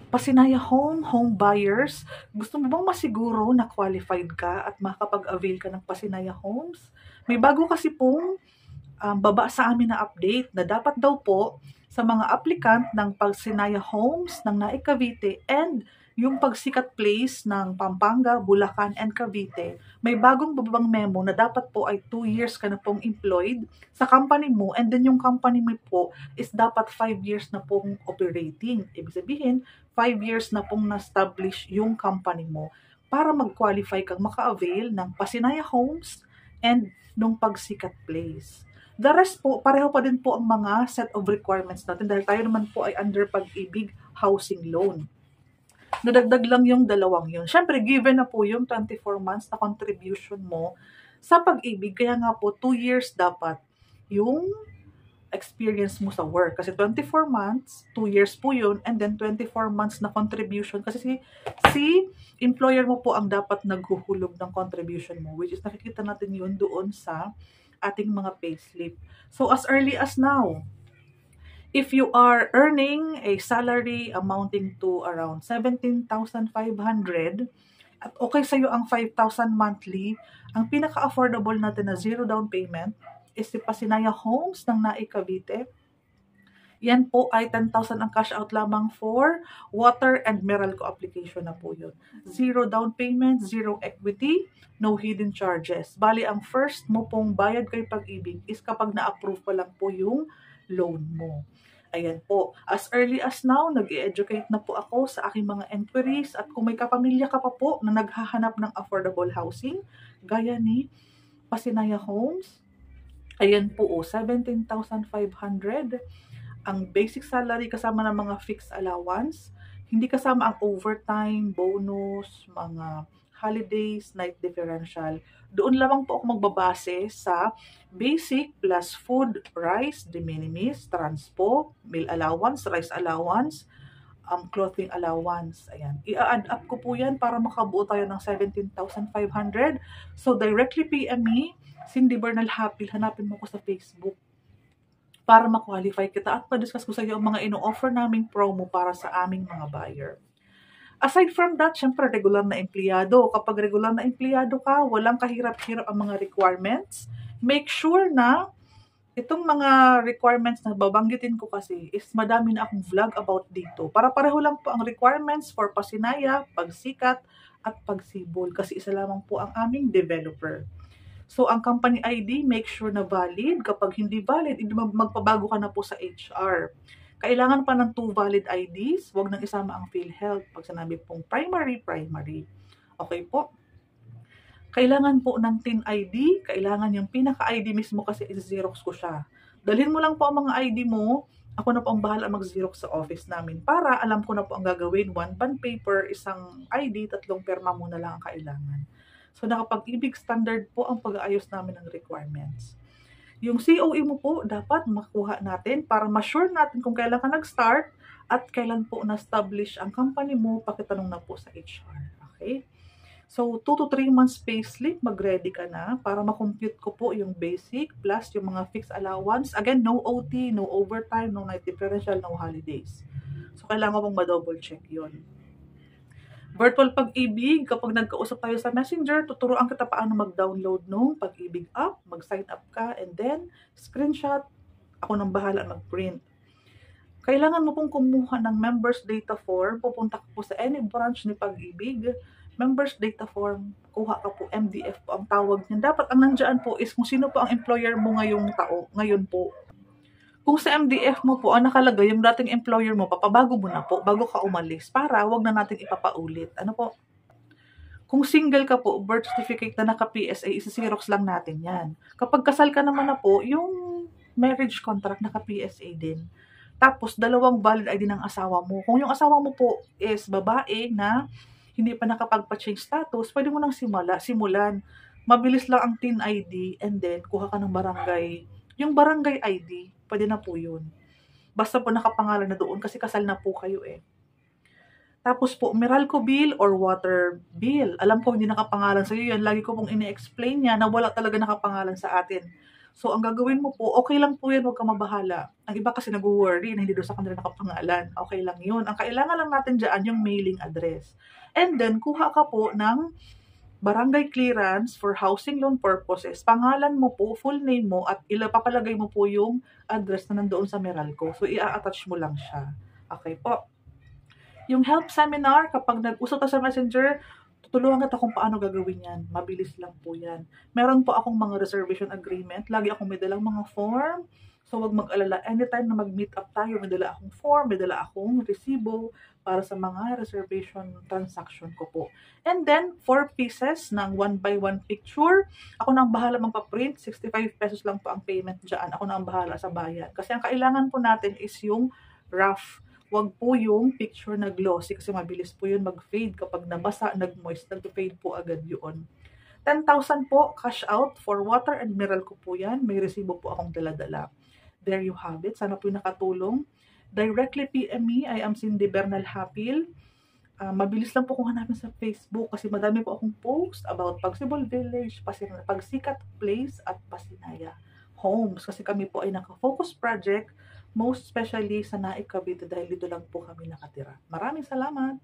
Pasinaya home buyers, gusto mo bang masiguro na qualified ka at makakapag-avail ka ng Pasinaya Homes? May bago kasi pong baba sa amin na update na dapat daw po sa mga applicant ng Pasinaya Homes ng Naik Cavite and yung Pagsikat Place ng Pampanga, Bulacan, and Cavite, may bagong babang memo na dapat po ay 2 years ka na pong employed sa company mo, and then yung company mo po is dapat 5 years na pong operating. Ibig sabihin, 5 years na pong na-establish yung company mo para mag-qualify kang maka-avail ng Pasinaya Homes and nung Pagsikat Place. The rest po, pareho pa din po ang mga set of requirements natin dahil tayo naman po ay under Pag-ibig Housing Loan. Nadagdag lang yung dalawang yun. Siyempre, given na po yung 24 months na contribution mo sa Pag-ibig, kaya nga po 2 years dapat yung experience mo sa work. Kasi 24 months, 2 years po yun, and then 24 months na contribution. Kasi si employer mo po ang dapat naghuhulog ng contribution mo, which is nakikita natin yun doon sa ating mga payslip. So, as early as now, if you are earning a salary amounting to around 17,500 at okay sa'yo ang 5,000 monthly, ang pinaka-affordable natin na zero down payment is si Pasinaya Homes ng Naik Cavite. Yan po ay 10,000 ang cash out lamang for water and Meralco application na po yun. Zero down payment, zero equity, no hidden charges. Bali, ang first mo pong bayad kay Pag-ibig is kapag na-approve pa lang po yung loan mo. Ayan po. As early as now, nag-i-educate na po ako sa aking mga inquiries at kung may kapamilya ka pa po na naghahanap ng affordable housing, gaya ni Pasinaya Homes, ayan po, 17,500 ang basic salary kasama ng mga fixed allowance, hindi kasama ang overtime, bonus, mga holidays, night differential. Doon lamang po ako magbabase sa basic plus food, rice, de minimis, transpo, meal allowance, rice allowance, clothing allowance. Ayan. I-add up ko po yan para makabuo tayo ng 17,500. So, directly PM me, Cindy Bernal Hapil, hanapin mo ko sa Facebook para ma-qualify kita at pa-discuss ko sa iyo ang mga ino-offer naming promo para sa aming mga buyer. Aside from that, syempre, regular na empleyado. Kapag regular na empleyado ka, walang kahirap-hirap ang mga requirements. Make sure na itong mga requirements na babanggitin ko kasi is madami na akong vlog about dito. Para pareho lang po ang requirements for Pasinaya, Pagsikat, at Pagsibol kasi isa lamang po ang aming developer. So, ang company ID, make sure na valid. Kapag hindi valid, magpabago ka na po sa HR. Kailangan pa ng 2 valid IDs. Huwag nang isama ang PhilHealth. Pag sinabi pong primary. Okay po? Kailangan po ng TIN ID. Kailangan yung pinaka-ID mismo kasi i-xerox ko siya. Dalhin mo lang po ang mga ID mo. Ako na po ang bahala mag-xerox sa office namin para alam ko na po ang gagawin. 1 bond paper, isang ID, 3 perma muna lang ang kailangan. So, nakapag-ibig standard po ang pag-aayos namin ng requirements. Yung COE mo po, dapat makuha natin para ma-sure natin kung kailan ka nag-start at kailan po na-establish ang company mo, pakitanong na po sa HR. Okay? So, 2 to 3 months payslip, mag-ready ka na para ma-compute ko po yung basic plus yung mga fixed allowance. Again, no OT, no overtime, no night differential, no holidays. So, kailangan mong ma-double check yun. Virtual Pag-ibig, kapag nagkausap tayo sa Messenger, tuturuan kita paano mag-download nung Pag-ibig app, mag-sign up ka, and then screenshot, ako nang bahala mag-print. Kailangan mo pong kumuha ng members data form, pupunta ka po sa any branch ni Pag-ibig, members data form, kuha ka po, MDF po ang tawag niyan. Dapat ang nandyan po is kung sino po ang employer mo ngayon po. Kung sa MDF mo po, ang nakalagay, yung dating employer mo, papabago mo na po, bago ka umalis, para wag na natin ipapaulit. Ano po? Kung single ka po, birth certificate na naka-PSA, isa-xerox lang natin yan. Kapag kasal ka naman na po, yung marriage contract naka-PSA din. Tapos, 2 valid ID ng asawa mo. Kung yung asawa mo po is babae na hindi pa nakapagpa-change status, pwede mo nang simulan. Mabilis lang ang TIN ID and then kuha ka ng barangay. Yung barangay ID, pwede na po yun. Basta po nakapangalan na doon kasi kasal na po kayo eh. Tapos po, Meralco bill or water bill. Alam ko hindi nakapangalan sa iyo yan. Lagi ko pong ini-explain niya na wala talaga nakapangalan sa atin. So, ang gagawin mo po, okay lang po yan, huwag kang mabahala. Ang iba kasi nag-worry na hindi doon sa kanila nakapangalan. Okay lang yun. Ang kailangan lang natin dyan, yung mailing address. And then, kuha ka po ng barangay clearance for housing loan purposes. Pangalan mo po, full name mo, at papalagay mo po yung address na nandoon sa Meralco. So, i-attach mo lang siya. Okay po. Yung help seminar, kapag nag-usap ka sa Messenger, tutulungan kita kung paano gagawin yan. Mabilis lang po yan. Meron po akong mga reservation agreement. Lagi akong may dalang mga form. So, wag mag-alala. Anytime na mag-meet up tayo, may dala akong form, may dala akong resibo para sa mga reservation transaction ko po. And then, 4 pieces ng 1x1 picture. Ako na ang bahala magpa-print. 65 pesos lang po ang payment dyan. Ako na ang bahala sa bayad. Kasi ang kailangan po natin is yung rough. Wag po yung picture na glossy kasi mabilis po yun mag-fade. Kapag nabasa, nag-moist, nag-fade po agad yun. 10,000 po cash out for water and Meralco po yan. May resibo po akong dala-dala. There you have it. Sana po yung nakatulong. Directly PM me. I am Cindy Bernal Hapil. Mabilis lang po kung hanapin sa Facebook kasi madami po akong post about Pagsibol Village, Pagsikat Place at Pasinaya Homes. Kasi kami po ay naka-focus project, most especially sa Naik Cavite dahil dito lang po kami nakatira. Maraming salamat!